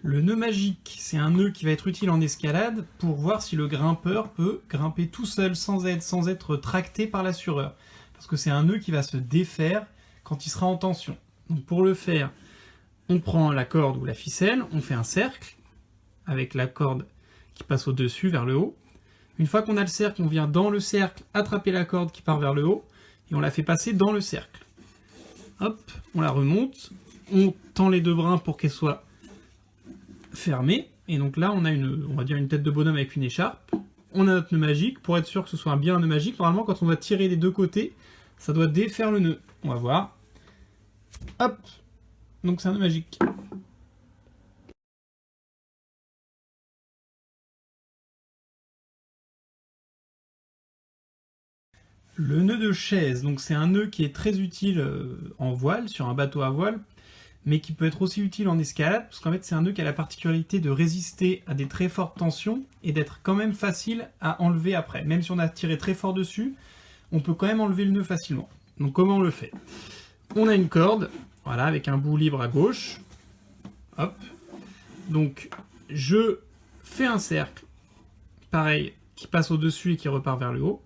Le nœud magique, c'est un nœud qui va être utile en escalade pour voir si le grimpeur peut grimper tout seul sans aide, sans être tracté par l'assureur. Parce que c'est un nœud qui va se défaire quand il sera en tension. Donc pour le faire, on prend la corde ou la ficelle, on fait un cercle avec la corde qui passe au-dessus vers le haut. Une fois qu'on a le cercle, on vient dans le cercle attraper la corde qui part vers le haut et on la fait passer dans le cercle. Hop, on la remonte, on tend les deux brins pour qu'elle soit fermée, et donc là on a on va dire une tête de bonhomme avec une écharpe. On a notre nœud magique, pour être sûr que ce soit bien un nœud magique, normalement quand on va tirer des deux côtés, ça doit défaire le nœud. On va voir. Hop, donc c'est un nœud magique. Le nœud de chaise, donc c'est un nœud qui est très utile en voile, sur un bateau à voile, mais qui peut être aussi utile en escalade, parce qu'en fait c'est un nœud qui a la particularité de résister à des très fortes tensions et d'être quand même facile à enlever après. Même si on a tiré très fort dessus, on peut quand même enlever le nœud facilement. Donc comment on le fait? On a une corde, voilà, avec un bout libre à gauche. Hop. Donc je fais un cercle, pareil, qui passe au-dessus et qui repart vers le haut.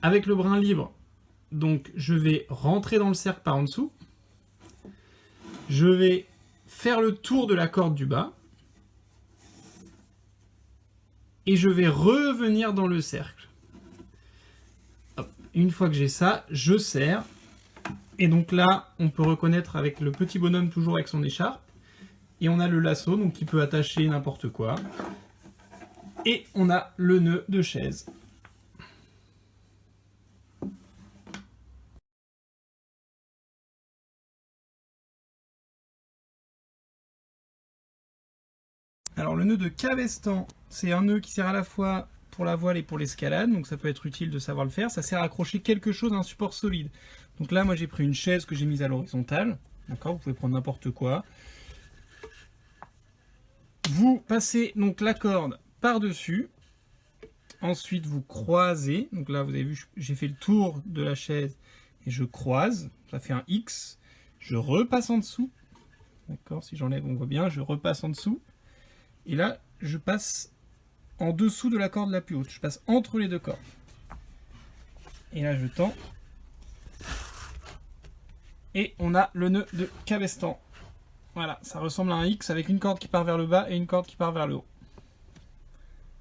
Avec le brin libre, donc je vais rentrer dans le cercle par en dessous. Je vais faire le tour de la corde du bas. Et je vais revenir dans le cercle. Hop. Une fois que j'ai ça, je serre. Et donc là, on peut reconnaître avec le petit bonhomme toujours avec son écharpe. Et on a le lasso, donc qui peut attacher n'importe quoi. Et on a le nœud de chaise. Alors le nœud de cabestan, c'est un nœud qui sert à la fois pour la voile et pour l'escalade, donc ça peut être utile de savoir le faire. Ça sert à accrocher quelque chose à un support solide. Donc là, moi j'ai pris une chaise que j'ai mise à l'horizontale. D'accord, vous pouvez prendre n'importe quoi. Vous passez donc la corde par-dessus. Ensuite, vous croisez. Donc là, vous avez vu, j'ai fait le tour de la chaise et je croise. Ça fait un X. Je repasse en dessous. D'accord, si j'enlève, on voit bien. Je repasse en dessous. Et là, je passe en dessous de la corde la plus haute. Je passe entre les deux cordes. Et là, je tends. Et on a le nœud de cabestan. Voilà, ça ressemble à un X avec une corde qui part vers le bas et une corde qui part vers le haut.